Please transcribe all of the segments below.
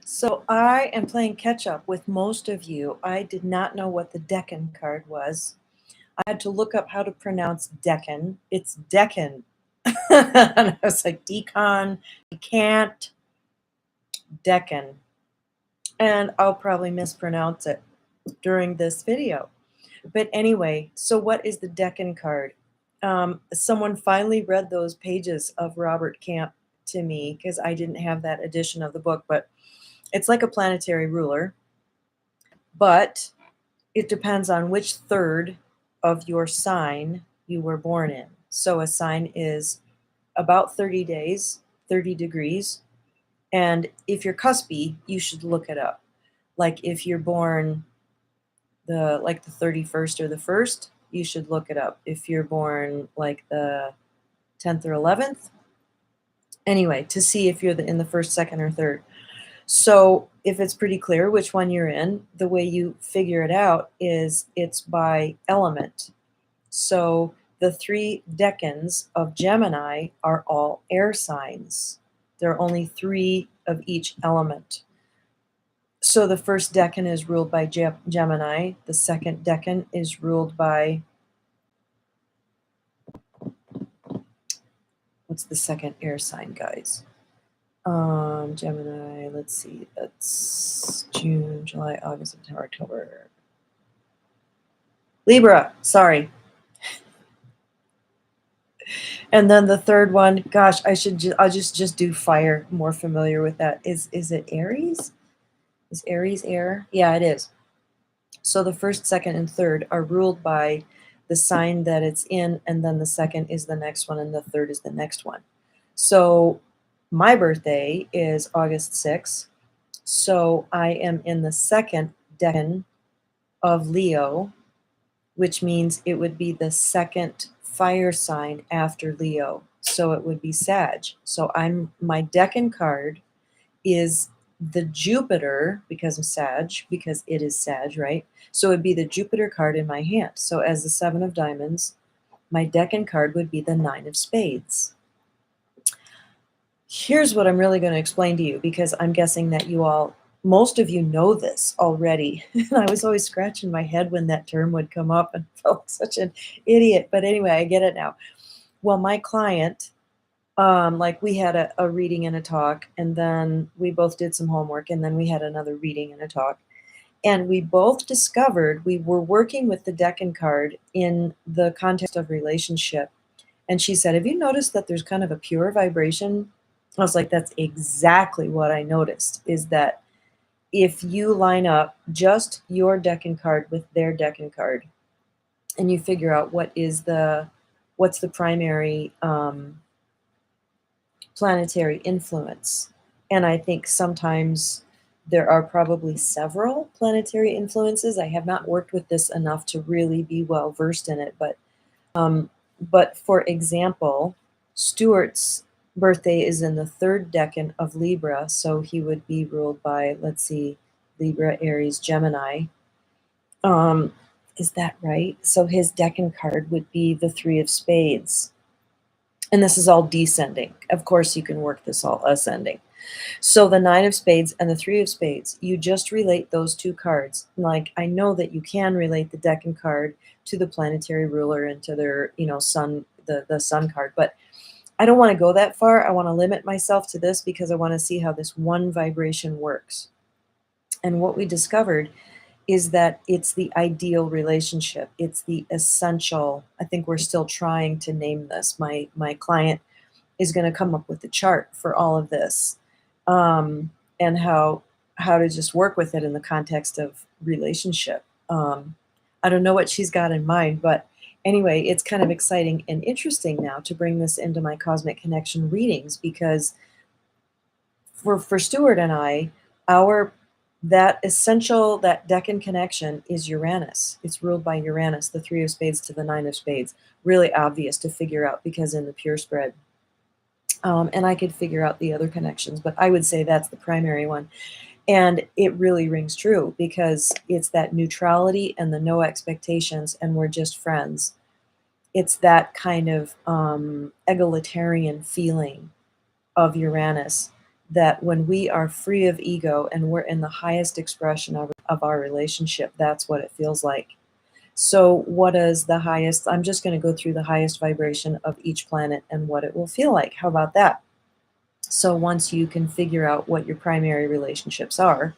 So I am playing catch up with most of you. I did not know what the Decan card was. I had to look up how to pronounce Decan. It's Decan. And I was like, Decan, you can't, Decan. And I'll probably mispronounce it during this video. But anyway, so what is the Decan card? Someone finally read those pages of Robert Camp to me because I didn't have that edition of the book, but it's like a planetary ruler, but it depends on which third of your sign you were born in. So a sign is about 30 days, 30 degrees. And if you're cuspy, you should look it up. Like if you're born the 31st or the 1st, you should look it up. If you're born like the 10th or 11th, anyway, to see if you're in the 1st, 2nd, or 3rd. So if it's pretty clear which one you're in, the way you figure it out is it's by element. So the 3 decans of Gemini are all air signs. There are only 3 of each element. So the first decan is ruled by Gemini. The second decan is ruled by, what's the second air sign, guys? Gemini, let's see, that's June, July, August, September, October. Libra, sorry. And then the third one, gosh, I'll just do fire, more familiar with that. Is it Aries? Is Aries air? Yeah, it is. So the first, second, and third are ruled by the sign that it's in, and then the second is the next one, and the third is the next one. So my birthday is August 6th. So I am in the second decan of Leo, which means it would be the second fire sign after Leo. So it would be Sag. So my decan card is the Jupiter, because I'm Sag, because it is Sag, right? So it would be the Jupiter card in my hand. So as the 7 of diamonds, my decan card would be the 9 of spades. Here's what I'm really going to explain to you, because I'm guessing that most of you know this already. And I was always scratching my head when that term would come up and felt like such an idiot. But anyway, I get it now. Well, my client, we had a reading and a talk, and then we both did some homework, and then we had another reading and a talk. And we both discovered we were working with the decan card in the context of relationship. And she said, have you noticed that there's kind of a pure vibration? I was like, that's exactly what I noticed, is that if you line up just your decan card with their decan card, and you figure out what's the primary planetary influence. And I think sometimes there are probably several planetary influences. I have not worked with this enough to really be well versed in it, but for example, Stuart's birthday is in the 3rd decan of Libra, so he would be ruled by, let's see, Libra, Aries, Gemini. Is that right? So his decan card would be the 3 of spades. And this is all descending. Of course, you can work this all ascending. So the 9 of spades and the 3 of spades, you just relate those 2 cards. Like, I know that you can relate the decan card to the planetary ruler and to their, sun, the sun card, but I don't want to go that far. I want to limit myself to this because I want to see how this one vibration works. And what we discovered is that it's the ideal relationship. It's the essential. I think we're still trying to name this. My client is going to come up with a chart for all of this, and how to just work with it in the context of relationship. I don't know what she's got in mind, but anyway, it's kind of exciting and interesting now to bring this into my Cosmic Connection readings, because for Stuart and I, that decan connection is Uranus. It's ruled by Uranus, the 3 of spades to the 9 of spades. Really obvious to figure out because in the pure spread. And I could figure out the other connections, but I would say that's the primary one. And it really rings true because it's that neutrality and the no expectations, and we're just friends. It's that kind of egalitarian feeling of Uranus. that when we are free of ego and we're in the highest expression of our relationship, that's what it feels like. So, what is the highest? I'm just going to go through the highest vibration of each planet and what it will feel like. How about that? So, once you can figure out what your primary relationships are,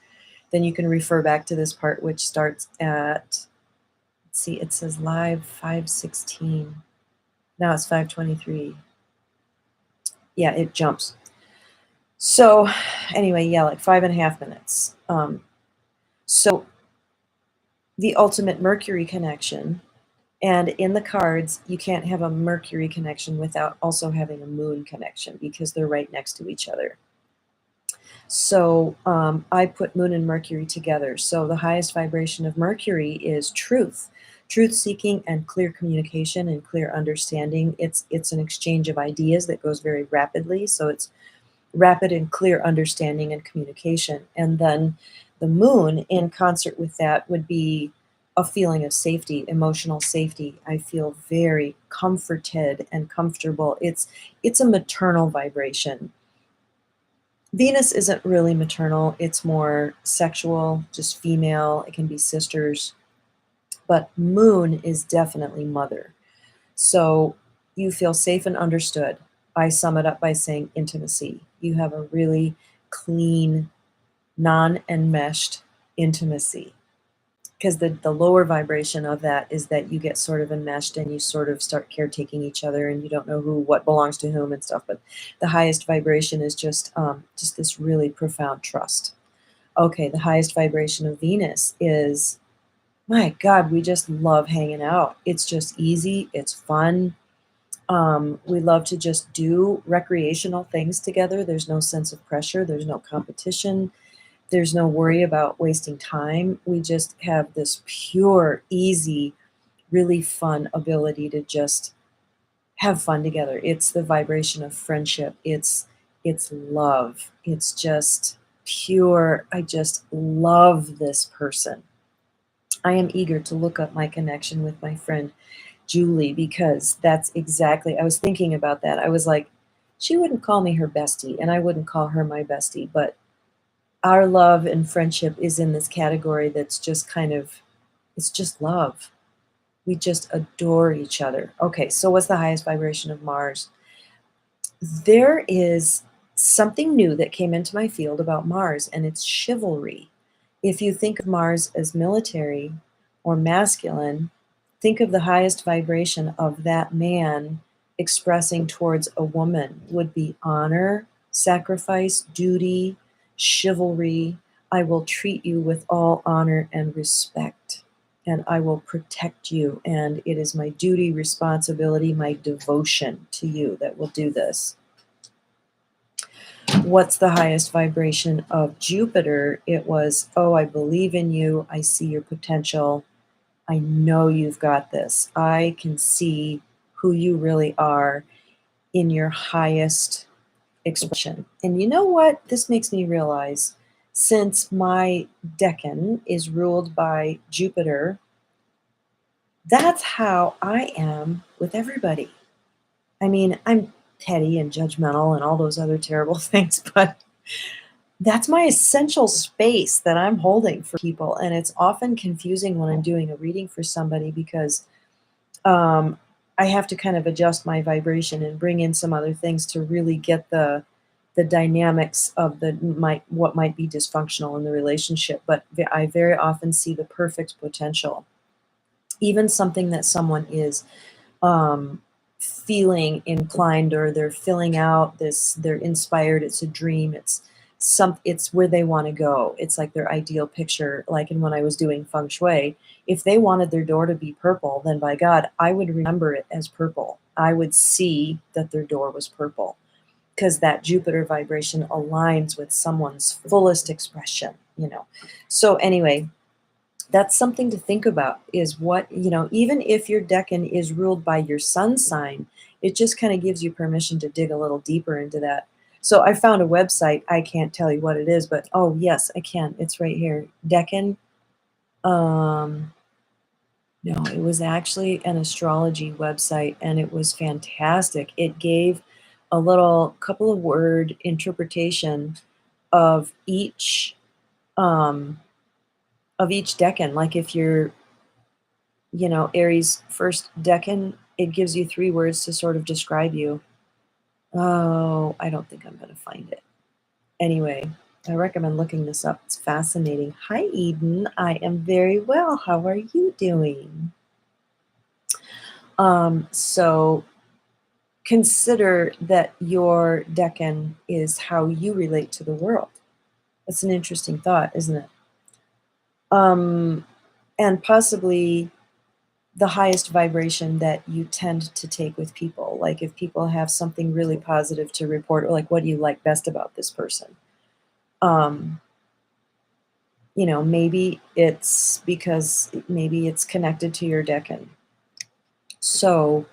then you can refer back to this part, which starts at, let's see, it says live 5:16. Now it's 5:23. Yeah, it jumps. So, anyway, yeah, like 5.5 minutes. So, the ultimate Mercury connection. And in the cards, you can't have a Mercury connection without also having a Moon connection because they're right next to each other. So I put Moon and Mercury together. So the highest vibration of Mercury is truth, truth seeking and clear communication and clear understanding. It's an exchange of ideas that goes very rapidly. So it's rapid and clear understanding and communication. And then the Moon, in concert with that, would be a feeling of safety, emotional safety. I feel very comforted and comfortable. It's a maternal vibration. Venus isn't really maternal, it's more sexual, just female. It can be sisters. But Moon is definitely mother. So you feel safe and understood. I sum it up by saying intimacy. You have a really clean, non-enmeshed intimacy. Because the lower vibration of that is that you get sort of enmeshed and you sort of start caretaking each other and you don't know what belongs to whom and stuff. But the highest vibration is just this really profound trust. Okay, the highest vibration of Venus is, my God, we just love hanging out. It's just easy. It's fun. We love to just do recreational things together. There's no sense of pressure. There's no competition. There's no worry about wasting time. We just have this pure, easy, really fun ability to just have fun together. It's the vibration of friendship. It's love. It's just pure. I just love this person. I am eager to look up my connection with my friend Julie because that's exactly, I was thinking about that. I was like, she wouldn't call me her bestie and I wouldn't call her my bestie, but our love and friendship is in this category that's just kind of, it's just love. We just adore each other. Okay, so what's the highest vibration of Mars? There is something new that came into my field about Mars, and it's chivalry. If you think of Mars as military or masculine, think of the highest vibration of that man expressing towards a woman would be honor, sacrifice, duty, chivalry. I will treat you with all honor and respect, and I will protect you. And it is my duty, responsibility, my devotion to you that will do this. What's the highest vibration of Jupiter? It was, oh, I believe in you. I see your potential. I know you've got this. I can see who you really are in your highest expression. And you know what? This makes me realize since my Decan is ruled by Jupiter, that's how I am with everybody. I mean, I'm petty and judgmental and all those other terrible things, but that's my essential space that I'm holding for people. And it's often confusing when I'm doing a reading for somebody because I have to kind of adjust my vibration and bring in some other things to really get the dynamics of what might be dysfunctional in the relationship. But I very often see the perfect potential, even something that someone is um, feeling inclined or they're filling out this, they're inspired, it's a dream, it's where they want to go. It's like their ideal picture. Like in when I was doing feng shui, if they wanted their door to be purple, then by God, I would remember it as purple. I would see that their door was purple because that Jupiter vibration aligns with someone's fullest expression. So anyway, that's something to think about is what, even if your Decan is ruled by your sun sign, it just kind of gives you permission to dig a little deeper into that. So I found a website. I can't tell you what it is, but oh yes, I can. It's right here. Decan. No, it was actually an astrology website and it was fantastic. It gave a little couple of word interpretation of um, each decan. Like if you're, Aries first decan, it gives you 3 words to sort of describe you. Oh, I don't think I'm going to find it. Anyway, I recommend looking this up. It's fascinating. Hi, Eden. I am very well. How are you doing? So consider that your decan is how you relate to the world. That's an interesting thought, isn't it? And possibly the highest vibration that you tend to take with people. Like if people have something really positive to report, or like, what do you like best about this person? Maybe it's because maybe it's connected to your decan. So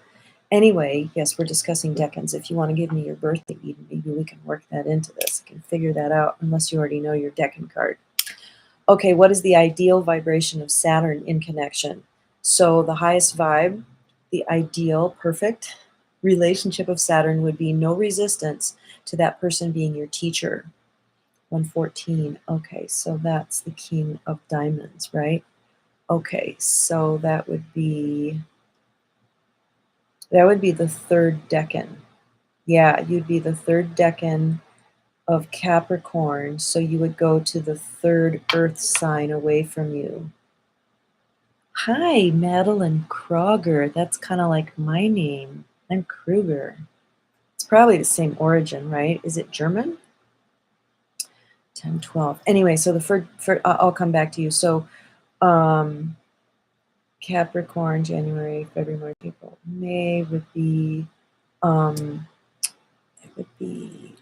anyway, yes, we're discussing decans. If you want to give me your birthday, Eden, maybe we can work that into this. I can figure that out, unless you already know your decan card. Okay, what is the ideal vibration of Saturn in connection? So the highest vibe, the ideal, perfect relationship of Saturn would be no resistance to that person being your teacher. 114. Okay, so that's the King of Diamonds, right? Okay, so that would be the third decan. Yeah, you'd be the third decan of Capricorn, so you would go to the third earth sign away from you. Hi, Madeline Kroger. That's kind of like my name. I'm Kruger. It's probably the same origin, right? Is it German? 10, 12. Anyway, so I'll come back to you. So Capricorn, January, February, March, April, May would be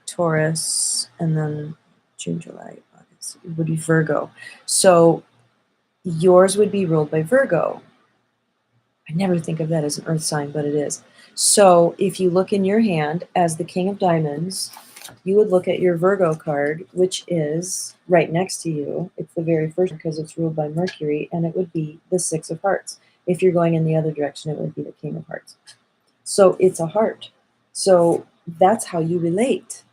Taurus, and then June, July, August would be Virgo. So yours would be ruled by Virgo. I never think of that as an earth sign, but it is. So if you look in your hand as the King of Diamonds, you would look at your Virgo card, which is right next to you. It's the very first because it's ruled by Mercury, and it would be the 6 of Hearts. If you're going in the other direction, it would be the King of Hearts. So it's a heart. So that's how you relate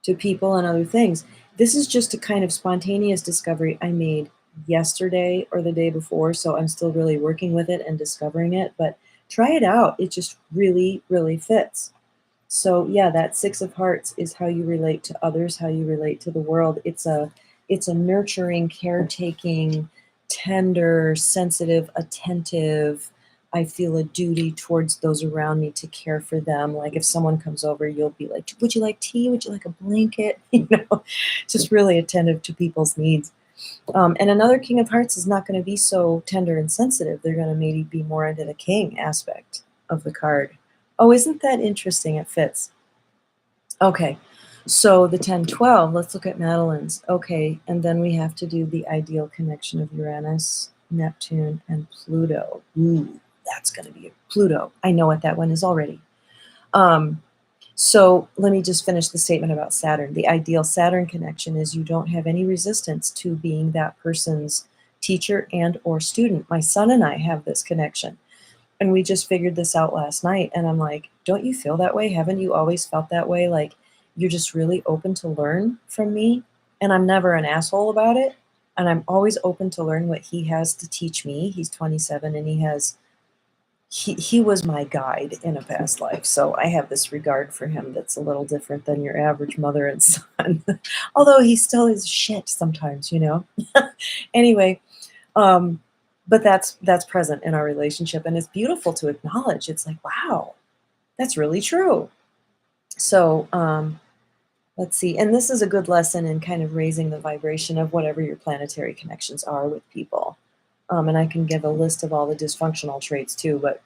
to people and other things. This is just a kind of spontaneous discovery I made yesterday or the day before, so I'm still really working with it and discovering it, but try it out. It just really, really fits. So yeah, that 6 of Hearts is how you relate to others, how you relate to the world. It's a nurturing, caretaking, tender, sensitive, attentive. I feel a duty towards those around me to care for them. Like if someone comes over, you'll be like, would you like tea? Would you like a blanket? Just really attentive to people's needs. And another King of Hearts is not going to be so tender and sensitive. They're going to maybe be more into the king aspect of the card. Oh, isn't that interesting? It fits. Okay, so the 10, 12, let's look at Madeline's. Okay, and then we have to do the ideal connection of Uranus, Neptune, and Pluto. Ooh, that's going to be Pluto. I know what that one is already. So let me just finish the statement about Saturn. The ideal Saturn connection is you don't have any resistance to being that person's teacher and or student. My son and I have this connection. And we just figured this out last night. And I'm like, don't you feel that way? Haven't you always felt that way? Like you're just really open to learn from me. And I'm never an asshole about it. And I'm always open to learn what he has to teach me. He's 27 and he was my guide in a past life. So I have this regard for him that's a little different than your average mother and son. Although he still is shit sometimes, Anyway, but that's present in our relationship, and it's beautiful to acknowledge. It's like, wow, that's really true. So let's see, and this is a good lesson in kind of raising the vibration of whatever your planetary connections are with people. And I can give a list of all the dysfunctional traits too, but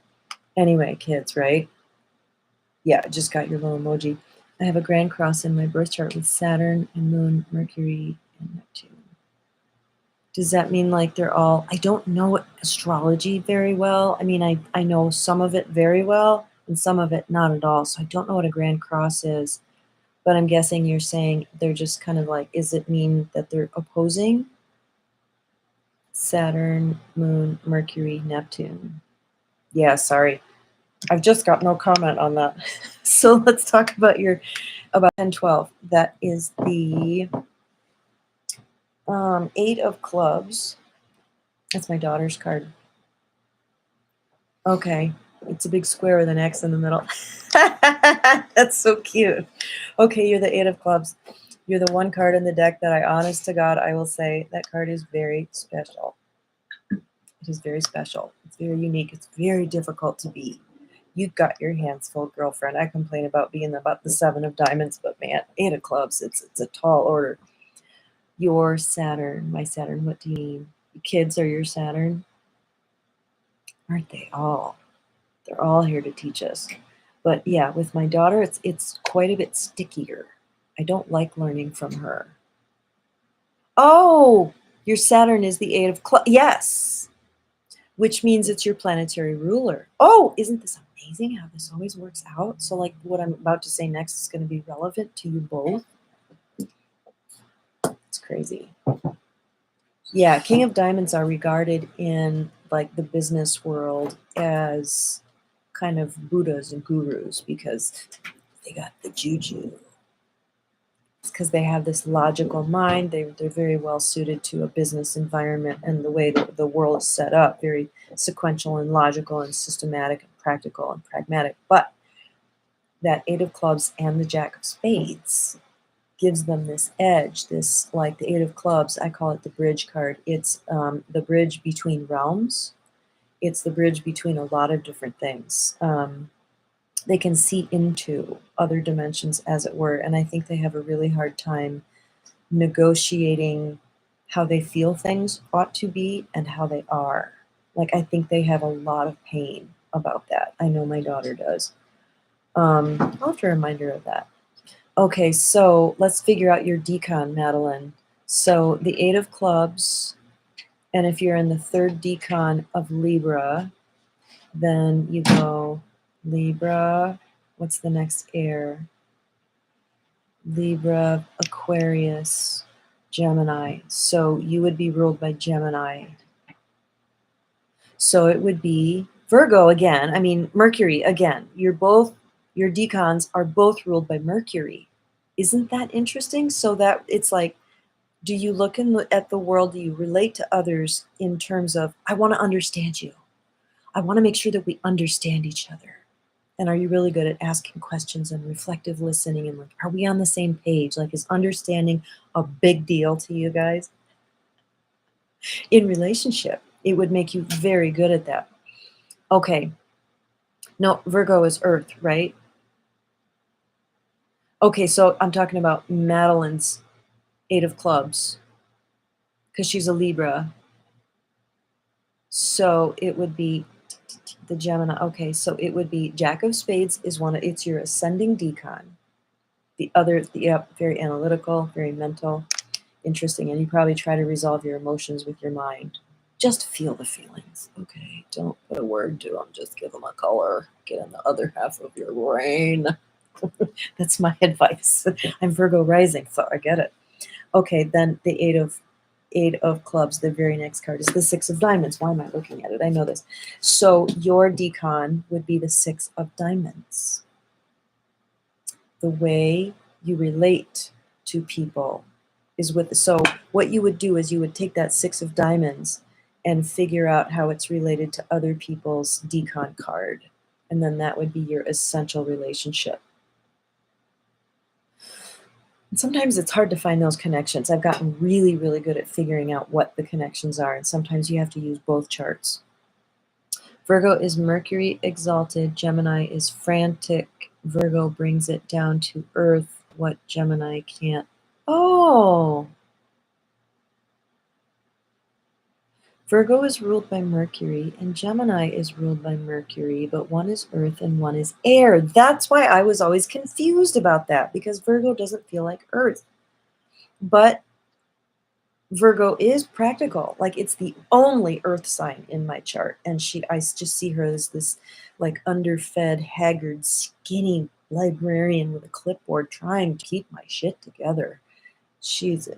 anyway, kids, right? Yeah, I just got your little emoji. I have a grand cross in my birth chart with Saturn and Moon, Mercury, and Neptune. Does that mean like they're all, I don't know astrology very well. I mean, I know some of it very well and some of it not at all. So I don't know what a grand cross is, but I'm guessing you're saying they're just kind of like, does it mean that they're opposing? Saturn, Moon, Mercury, Neptune. Yeah, sorry. I've just got no comment on that. So let's talk about about 10-12. That is the 8 of clubs. That's my daughter's card. Okay, it's a big square with an X in the middle. That's so cute. Okay, you're the 8 of clubs. You're the one card in the deck that honest to God, I will say that card is very special. It is very special. It's very unique. It's very difficult to beat. You've got your hands full, girlfriend. I complain about being about the 7 of diamonds, but man, 8 of clubs, it's a tall order. Your Saturn, my Saturn, what do you mean? The kids are your Saturn? Aren't they all? They're all here to teach us. But yeah, with my daughter, it's quite a bit stickier. I don't like learning from her. Oh, your Saturn is the 8 of clubs. Yes, which means it's your planetary ruler. Oh, isn't this amazing how this always works out? So like what I'm about to say next is going to be relevant to you both. It's crazy. Yeah, King of Diamonds are regarded in like the business world as kind of Buddhas and gurus because they got the juju. It's because they have this logical mind. They're very well suited to a business environment and the way that the world is set up, very sequential and logical and systematic and practical and pragmatic. But that 8 of clubs and the Jack of spades gives them this edge, this like the 8 of clubs, I call it the bridge card. It's the bridge between realms. It's the bridge between a lot of different things. They can see into other dimensions, as it were, and I think they have a really hard time negotiating how they feel things ought to be and how they are. Like, I think they have a lot of pain about that. I know my daughter does. I'll have to remind her of that. Okay, so let's figure out your Decan, Madeline. So the 8 of clubs, and if you're in the 3rd Decan of Libra, then you go Libra, what's the next air? Libra, Aquarius, Gemini. So you would be ruled by Gemini. So it would be Virgo again. I mean, Mercury again. Your decans are both ruled by Mercury. Isn't that interesting? So that it's like, do you look at the world? Do you relate to others in terms of, I want to understand you. I want to make sure that we understand each other. And are you really good at asking questions and reflective listening? And like, are we on the same page? Like, is understanding a big deal to you guys? In relationship, it would make you very good at that. Okay. No, Virgo is Earth, right? Okay, so I'm talking about Madeline's 8 of clubs because she's a Libra. So it would be the Gemini. Okay, so it would be Jack of spades is it's your ascending decan. The other, very analytical, very mental, interesting, and you probably try to resolve your emotions with your mind. Just feel the feelings, okay? Don't put a word to them. Just give them a color. Get in the other half of your brain. That's my advice. I'm Virgo rising, so I get it. Okay, then the 8 of clubs, the very next card is the 6 of diamonds. Why am I looking at it? I know this. So your decan would be the 6 of diamonds. The way you relate to people is so what you would do is you would take that 6 of diamonds and figure out how it's related to other people's decan card. And then that would be your essential relationship. And sometimes it's hard to find those connections. I've gotten really, really good at figuring out what the connections are. And sometimes you have to use both charts. Virgo is Mercury exalted. Gemini is frantic. Virgo brings it down to earth, what Gemini can't. Oh! Virgo is ruled by Mercury, and Gemini is ruled by Mercury, but one is earth and one is air. That's why I was always confused about that, because Virgo doesn't feel like earth. But Virgo is practical. Like, it's the only earth sign in my chart. And I just see her as this like underfed, haggard, skinny librarian with a clipboard trying to keep my shit together. She's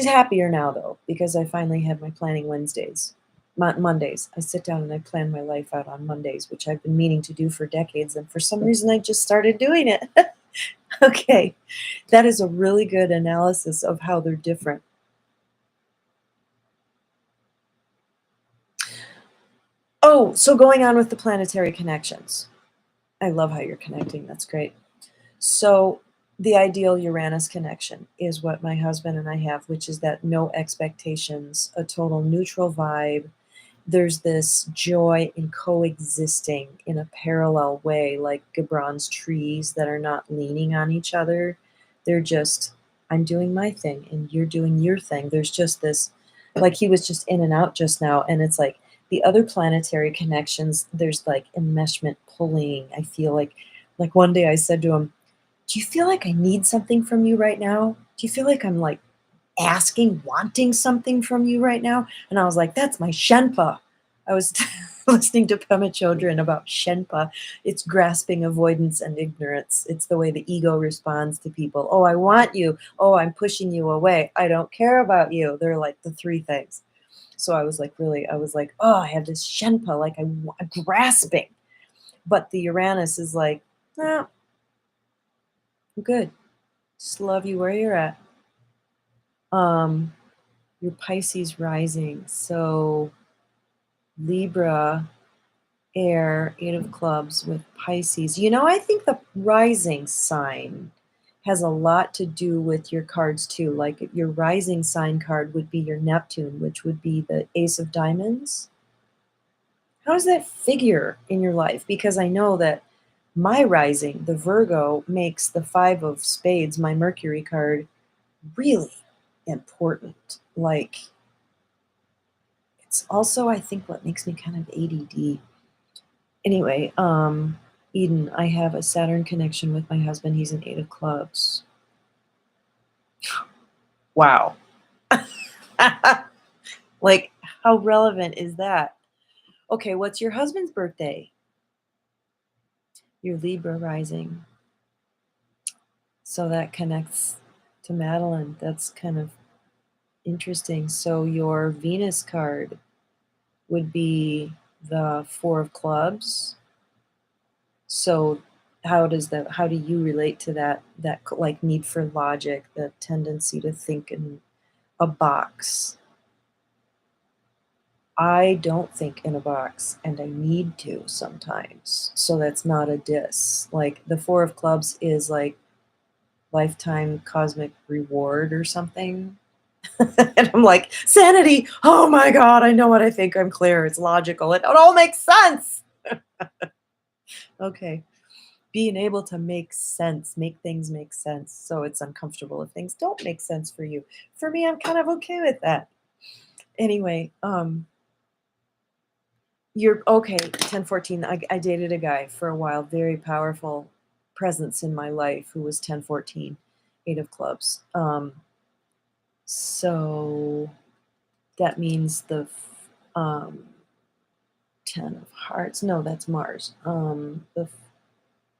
happier now though, because I finally had my planning Wednesdays. Mondays. I sit down and I plan my life out on Mondays, which I've been meaning to do for decades, and for some reason I just started doing it. Okay, that is a really good analysis of how they're different. Oh, so going on with the planetary connections. I love how you're connecting. That's great. So, the ideal Uranus connection is what my husband and I have, which is that no expectations, a total neutral vibe. There's this joy in coexisting in a parallel way, like Gibran's trees that are not leaning on each other. They're just, I'm doing my thing and you're doing your thing. There's just this, like he was just in and out just now. And it's like the other planetary connections, there's like enmeshment pulling. I feel like one day I said to him, do you feel like I need something from you right now? Do you feel like I'm like asking, wanting something from you right now? And I was like, that's my Shenpa. I was listening to Pema Chodron about Shenpa. It's grasping, avoidance, and ignorance. It's the way the ego responds to people. Oh, I want you. Oh, I'm pushing you away. I don't care about you. They're like the three things. So I was like, really, I was like, oh, I have this Shenpa, like I'm grasping. But the Uranus is like, no, I'm good. Just love you where you're at. Um, your Pisces rising. So Libra, air, 8 of clubs with Pisces. I think the rising sign has a lot to do with your cards too. Like your rising sign card would be your Neptune, which would be the Ace of Diamonds. How does that figure in your life? Because I know that my rising, the Virgo, makes the 5 of Spades, my Mercury card, really important. Like, it's also, I think, what makes me kind of ADD. Anyway, Eden, I have a Saturn connection with my husband. He's an 8 of clubs. Wow. Like, how relevant is that? Okay, what's your husband's birthday? Your Libra rising. So that connects to Madeline. That's kind of interesting. So your Venus card would be the 4 of clubs. So how do you relate to that like need for logic, the tendency to think in a box? I don't think in a box and I need to sometimes. So that's not a diss. Like the 4 of clubs is like lifetime cosmic reward or something. And I'm like, sanity. Oh my God, I know what I think. I'm clear. It's logical. It all makes sense. Okay. Being able to make sense, make things make sense. So it's uncomfortable if things don't make sense for you. For me, I'm kind of okay with that. Anyway, you're okay. 1014. I dated a guy for a while, very powerful presence in my life who was 1014, 8 of clubs. So that means um 10 of hearts. No, that's Mars. The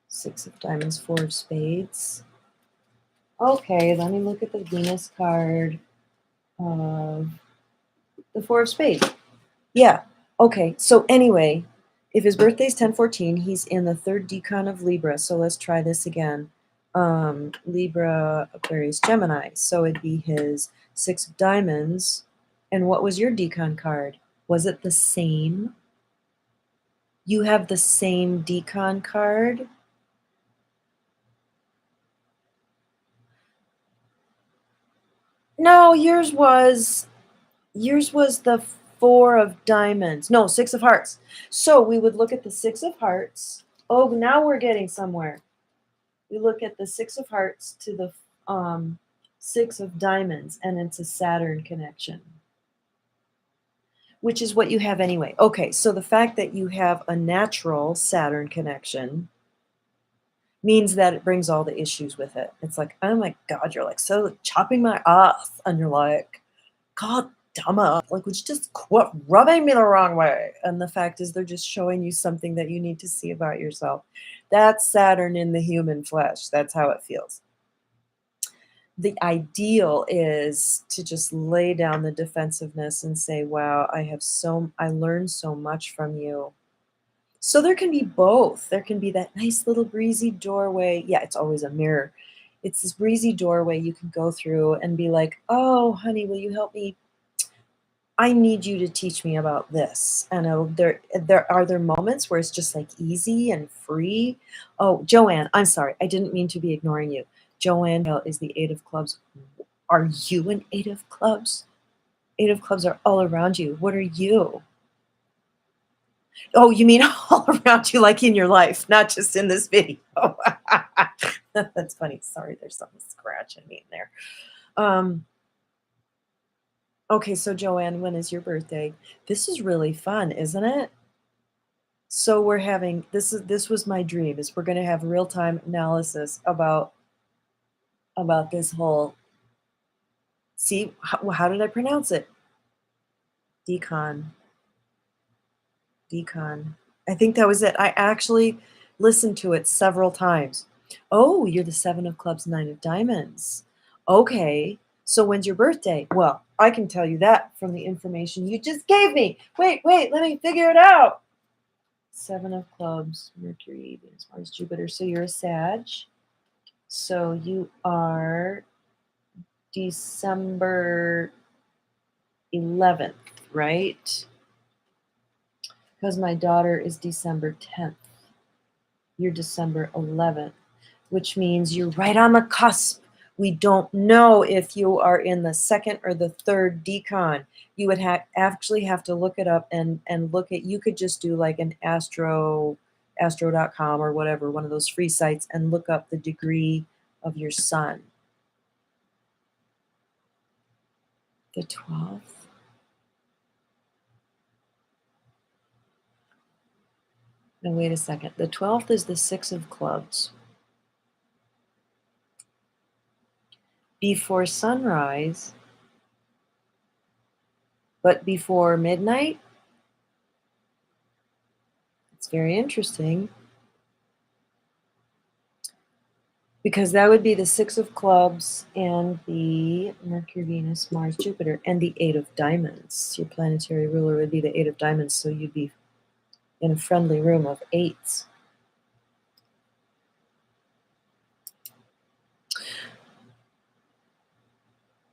6 of diamonds, 4 of spades. Okay, let me look at the Venus card of the 4 of spades. Yeah. Okay. So anyway, if his birthday's 1014, he's in the third decan of Libra. So let's try this again. Libra, Aquarius, Gemini. So it'd be his 6 of diamonds. And what was your decan card? Was it the same? You have the same decan card? No, yours was the 4 of diamonds. No, 6 of hearts. So we would look at the 6 of hearts. Oh, now we're getting somewhere. We look at the 6 of hearts to the 6 of diamonds, and it's a Saturn connection, which is what you have anyway. Okay, so the fact that you have a natural Saturn connection means that it brings all the issues with it. It's like, oh my God, you're like so chopping my ass, and you're like, God damn it, like, would you just quit rubbing me the wrong way? And the fact is, they're just showing you something that you need to see about yourself. That's Saturn in the human flesh. That's how it feels. the ideal is to just lay down the defensiveness and say, wow, I learned so much from you. So there can be both. There can be that nice little breezy doorway. Yeah, it's always a mirror. It's this breezy doorway you can go through and be like, oh, honey, will you help me? I need you to teach me about this. And there moments where it's just like easy and free. Oh, Joanne, I'm sorry. I didn't mean to be ignoring you. Joanne Bell is the Eight of Clubs. Are you an Eight of Clubs? Eight of Clubs are all around you. What are you? Oh, you mean all around you, like in your life, not just in this video. That's funny. Sorry, there's something scratching me in there. Okay, so Joanne, when is your birthday? This is really fun, isn't it? So we're having this was my dream is we're going to have real-time analysis about this whole. See how did I pronounce it? Decan. Decan. I think that was it. I actually listened to it several times. Oh, you're the Seven of Clubs, Nine of Diamonds. Okay, so when's your birthday? Well, I can tell you that from the information you just gave me. Wait, let me figure it out. Seven of Clubs, Mercury, Venus, Mars, Jupiter. So you're a Sag. So you are December 11th, right? Because my daughter is December 10th. You're December 11th, which means you're right on the cusp. We don't know if you are in the second or the third decan. You would actually have to look it up and look at, you could just do like an astro.com or whatever, one of those free sites, and look up the degree of your sun. The 12th. No, wait a second. The 12th is the Six of Clubs. Before sunrise, but before midnight. It's very interesting because that would be the Six of Clubs and the Mercury, Venus, Mars, Jupiter, and the Eight of Diamonds. Your planetary ruler would be the Eight of Diamonds, so you'd be in a friendly room of eights.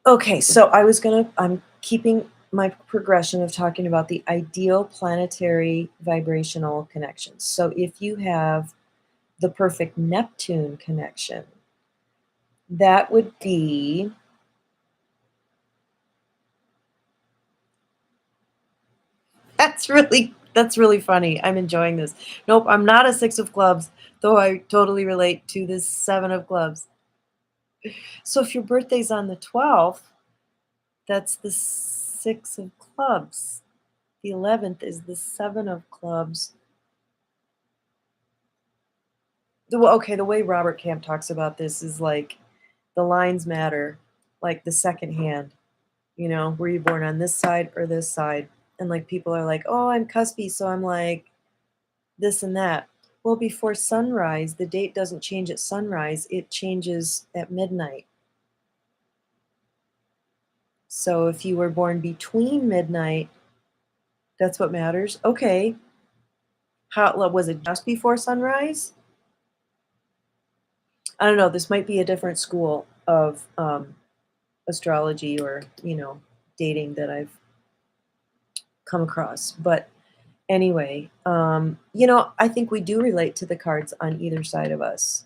Okay, so I'm keeping my progression of talking about the ideal planetary vibrational connections. So if you have the perfect Neptune connection, that would be that's really funny. I'm enjoying this. Nope, I'm not a Six of Clubs, though I totally relate to this Seven of Clubs. So if your birthday's on the 12th, that's the Six of Clubs. The 11th is the Seven of Clubs. Okay, the way Robert Camp talks about this is like the lines matter, like the second hand. You know, were you born on this side or this side? And like people are like, oh, I'm cuspy, so I'm like this and that. Well, before sunrise, the date doesn't change at sunrise, it changes at midnight. So if you were born between midnight, that's what matters. Okay. How was it just before sunrise? I don't know. This might be a different school of astrology or, dating that I've come across. But anyway, I think we do relate to the cards on either side of us.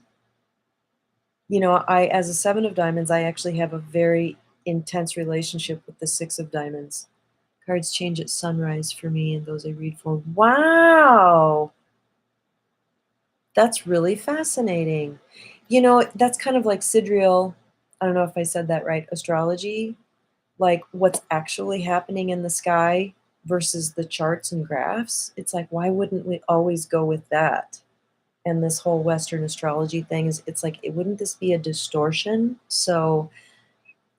As a Seven of Diamonds, I actually have a very intense relationship with the Six of Diamonds. Cards change at sunrise for me, and those I read for. Wow! That's really fascinating. That's kind of like sidereal, I don't know if I said that right, astrology, like what's actually happening in the sky versus the charts and graphs. It's like, why wouldn't we always go with that? And this whole Western astrology thing it's like, wouldn't this be a distortion? So,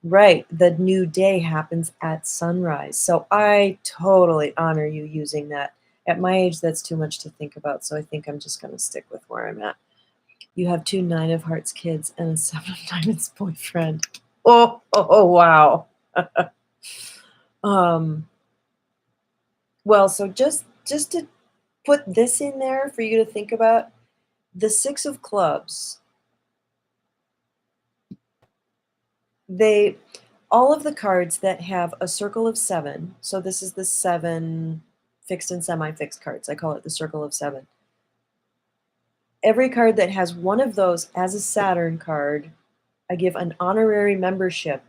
right, the new day happens at sunrise. So I totally honor you using that. At my age, that's too much to think about. So I think I'm just going to stick with where I'm at. You have two Nine of Hearts kids and a Seven of Diamonds boyfriend. Wow. Um, well, so just to put this in there for you to think about, the 6 of clubs, they all of the cards that have a circle of 7, so this is the 7 fixed and semi-fixed cards. I call it the circle of 7. Every card that has one of those as a Saturn card, I give an honorary membership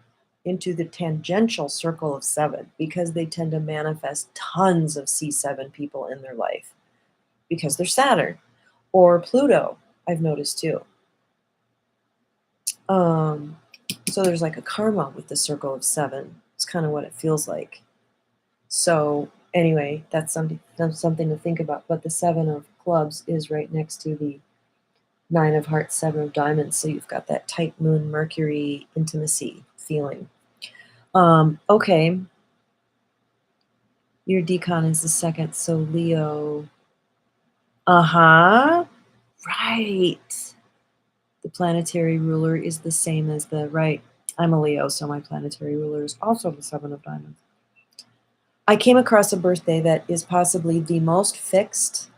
into the tangential circle of 7 because they tend to manifest tons of C7 people in their life because they're Saturn or Pluto, I've noticed too. So there's like a karma with the circle of 7. It's kind of what it feels like. So anyway, that's something to think about. But the 7 of clubs is right next to the 9 of hearts, 7 of diamonds. So you've got that tight moon, Mercury intimacy feeling. Okay. Your Decan is the 2nd, so Leo. Uh-huh. Right. The planetary ruler is the same as right. I'm a Leo, so my planetary ruler is also the 7 of diamonds. I came across a birthday that is possibly the most fixed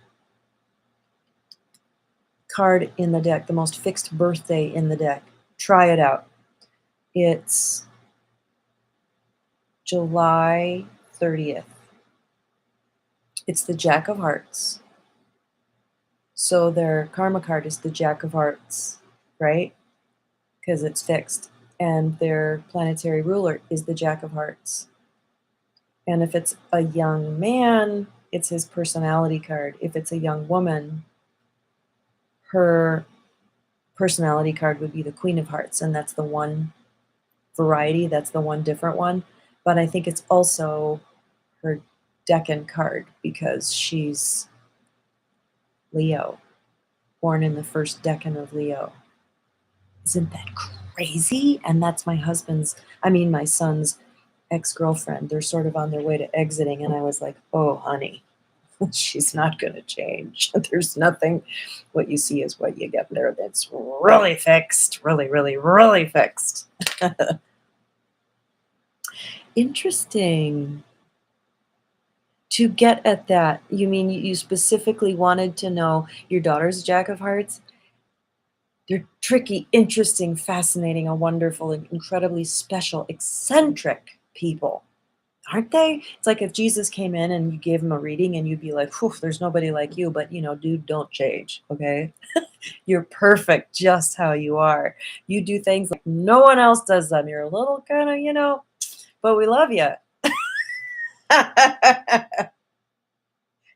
card in the deck, the most fixed birthday in the deck. Try it out. It's July 30th. It's the Jack of Hearts. So their karma card is the Jack of Hearts, right? Because it's fixed. And their planetary ruler is the Jack of Hearts. And if it's a young man, it's his personality card. If it's a young woman, her personality card would be the Queen of Hearts, and that's the one variety, that's the one different one. But I think it's also her Decan card because she's Leo, born in the first Decan of Leo. Isn't that crazy? And that's my son's ex-girlfriend. They're sort of on their way to exiting, and I was like, oh, honey, she's not going to change. There's nothing. What you see is what you get there. That's really fixed. Really, really, really fixed. Interesting. To get at that, you mean you specifically wanted to know your daughter's Jack of Hearts? They're tricky, interesting, fascinating, and wonderful, and incredibly special, eccentric people. Aren't they? It's like if Jesus came in and you gave him a reading and you'd be like, whew, there's nobody like you, but dude, don't change, okay? You're perfect just how you are. You do things like no one else does them. You're a little kind of, but we love you.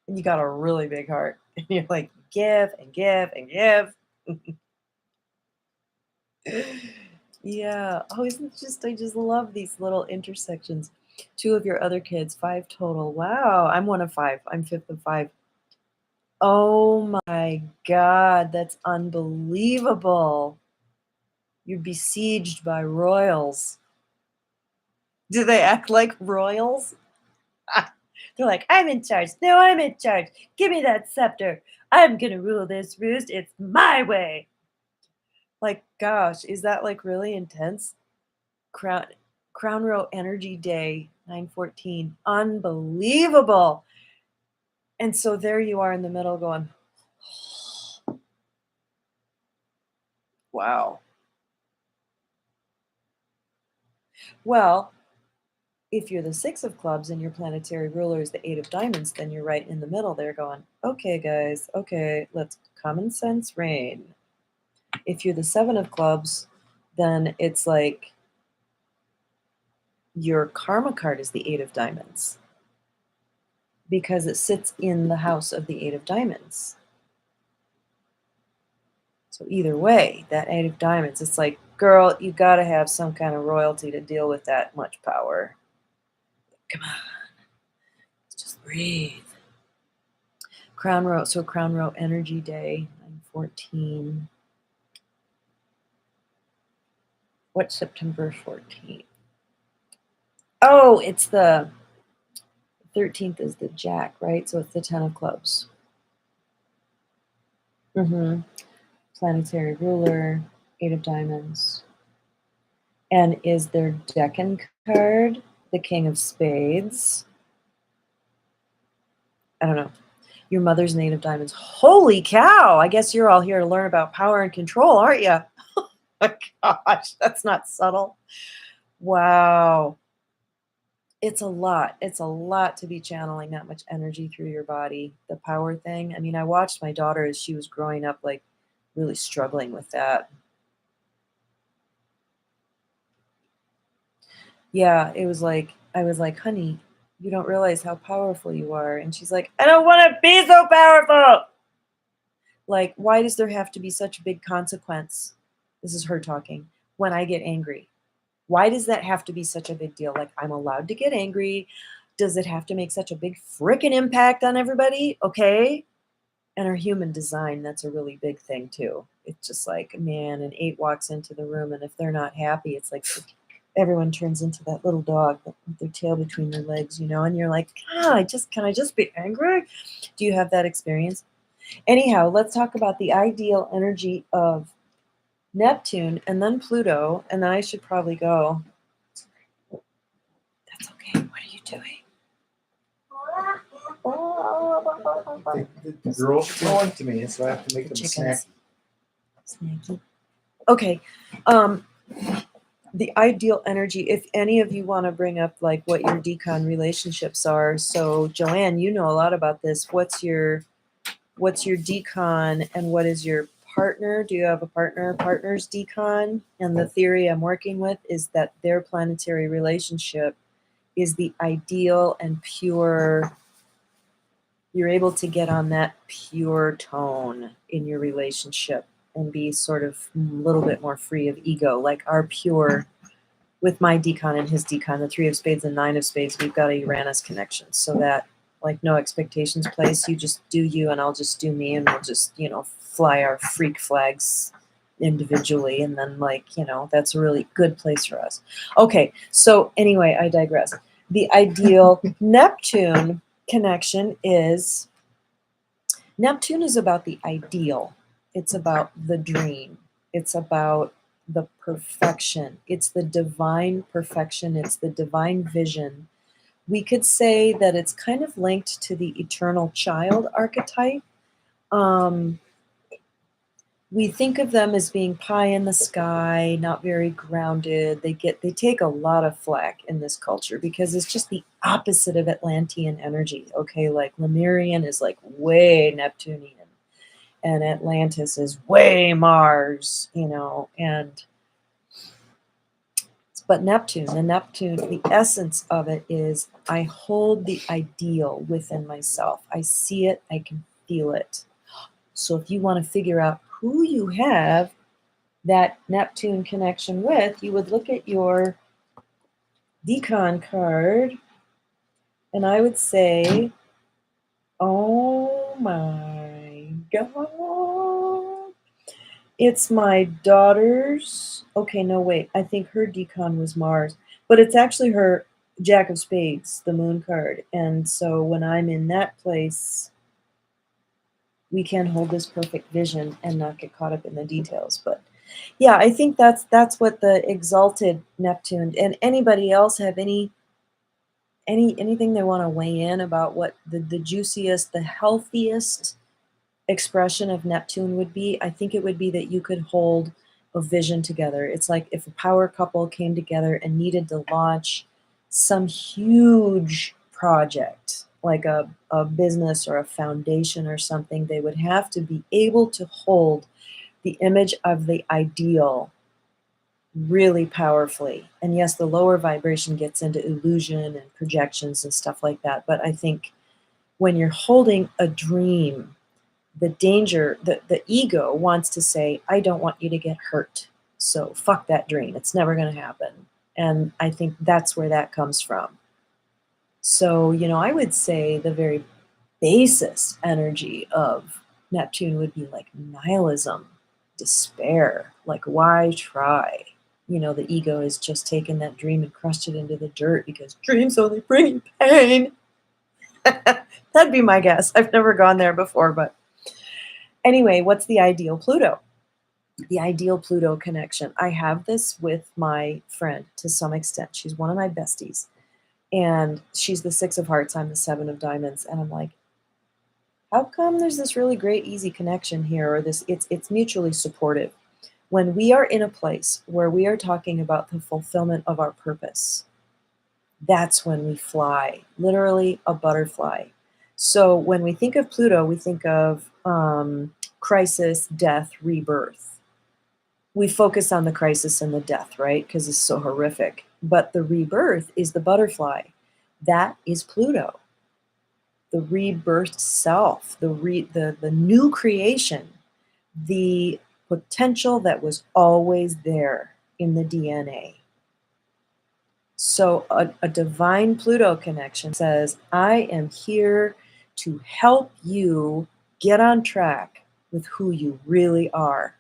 And you got a really big heart. And you're like, give and give and give. Yeah. Oh, I just love these little intersections. 2 of your other kids, 5 total. Wow. I'm one of 5. I'm 5th of 5. Oh my God. That's unbelievable. You're besieged by royals. Do they act like royals? They're like, I'm in charge. No, I'm in charge. Give me that scepter. I'm going to rule this roost. It's my way. Like, gosh, is that like really intense? Crown Row Energy Day, 9/14. Unbelievable. And so there you are in the middle going, wow. Well, if you're the 6 of clubs and your planetary ruler is the 8 of diamonds, then you're right in the middle there going, okay, guys, okay, let's common sense reign. If you're the 7 of clubs, then it's like your karma card is the 8 of diamonds because it sits in the house of the 8 of diamonds. So either way, that 8 of diamonds, it's like, girl, you got to have some kind of royalty to deal with that much power. Come on. Let's just breathe. Crown Row Energy Day, 9/14. What's September 14th? Oh, it's the 13th is the Jack, right? So it's the 10 of clubs. Planetary ruler, 8 of diamonds. And is their Decan card the King of Spades? I don't know. Your mother's native diamonds. Holy cow! I guess you're all here to learn about power and control, aren't you? Oh my gosh, that's not subtle. Wow. It's a lot. It's a lot to be channeling that much energy through your body. The power thing. I mean, I watched my daughter as she was growing up, like really struggling with that. Yeah, it was like, I was like, honey, you don't realize how powerful you are. And she's like, I don't want to be so powerful. Like, why does there have to be such a big consequence? This is her talking. When I get angry, why does that have to be such a big deal? Like, I'm allowed to get angry. Does it have to make such a big freaking impact on everybody? Okay. And our human design, that's a really big thing too. It's just like, man, an 8 walks into the room, and if they're not happy, it's like everyone turns into that little dog with their tail between their legs, you know, and you're like, can I just be angry? Do you have that experience? Anyhow, let's talk about the ideal energy of Neptune and then Pluto, and then I should probably go. That's okay. What are you doing? The girls are going to me, so I have to make them a snack. Snacky. Okay. The ideal energy, if any of you want to bring up like what your decon relationships are. So Joanne, you know a lot about this. What's your decon and what is your partner? Do you have a partner's decon? And the theory I'm working with is that their planetary relationship is the ideal and pure. You're able to get on that pure tone in your relationship and be sort of a little bit more free of ego, like our pure, with my decon and his decon, the 3 of spades and 9 of spades, we've got a Uranus connection, so that like no expectations place. You just do you and I'll just do me, and we'll just, you know, fly our freak flags individually, and then like, you know, that's a really good place for us. Okay, so anyway, I digress. The ideal Neptune connection is Neptune is about the ideal. It's about the dream. It's about the perfection. It's the divine perfection. It's the divine vision. We could say that it's kind of linked to the eternal child archetype. We think of them as being pie in the sky, not very grounded. They take a lot of flack in this culture because it's just the opposite of Atlantean energy. Okay, like Lemurian is like way Neptunian, and Atlantis is way Mars, you know, but Neptune, the essence of it is I hold the ideal within myself. I see it, I can feel it. So if you want to figure out who you have that Neptune connection with, you would look at your Decan card, and I would say, oh my God. It's my daughter's. Okay, no, wait. I think her decon was Mars, but it's actually her Jack of Spades, the moon card. And so when I'm in that place, we can hold this perfect vision and not get caught up in the details. But yeah, I think that's what the exalted Neptune. And anybody else have anything they want to weigh in about what the juiciest, the healthiest expression of Neptune would be? I think it would be that you could hold a vision together. It's like if a power couple came together and needed to launch some huge project, like a business or a foundation or something, they would have to be able to hold the image of the ideal really powerfully. And yes, the lower vibration gets into illusion and projections and stuff like that. But I think when you're holding a dream, the danger, the ego wants to say, I don't want you to get hurt. So fuck that dream. It's never going to happen. And I think that's where that comes from. So, you know, I would say the very basis energy of Neptune would be like nihilism, despair. Like, why try? You know, the ego has just taken that dream and crushed it into the dirt because dreams only bring you pain. That'd be my guess. I've never gone there before, but anyway, what's the ideal Pluto? the ideal Pluto connection. I have this with my friend to some extent. She's one of my besties. And she's the 6 of hearts, I'm the 7 of diamonds. And I'm like, how come there's this really great, easy connection here? Or this, it's mutually supportive. When we are in a place where we are talking about the fulfillment of our purpose, that's when we fly, literally a butterfly. So when we think of Pluto, we think of crisis, death, rebirth. We focus on the crisis and the death, right? Because it's so horrific. But the rebirth is the butterfly. That is Pluto. The rebirth self, the new creation, the potential that was always there in the DNA. So a divine Pluto connection says, I am here to help you get on track with who you really are.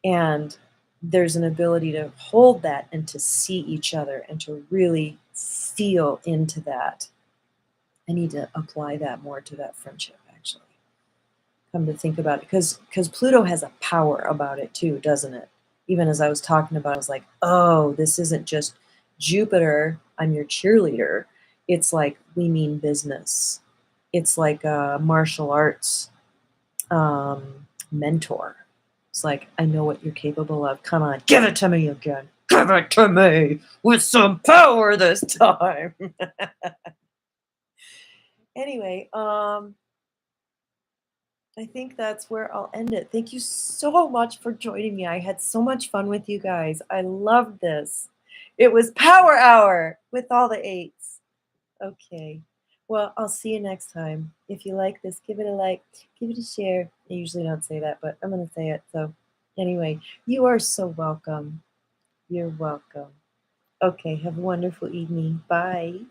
And there's an ability to hold that and to see each other and to really feel into that. I need to apply that more to that friendship, actually. Come to think about it, because Pluto has a power about it too, doesn't it? Even as I was talking about, I was like, oh, this isn't just Jupiter, I'm your cheerleader. It's like we mean business. It's like a martial arts mentor. It's like, I know what you're capable of. Come on, give it to me again. Give it to me with some power this time. Anyway, I think that's where I'll end it. Thank you so much for joining me. I had so much fun with you guys. I loved this. It was Power Hour with all the eights. Okay. Well, I'll see you next time. If you like this, give it a like, give it a share. I usually don't say that, but I'm going to say it. So, anyway, you are so welcome. You're welcome. Okay. Have a wonderful evening. Bye.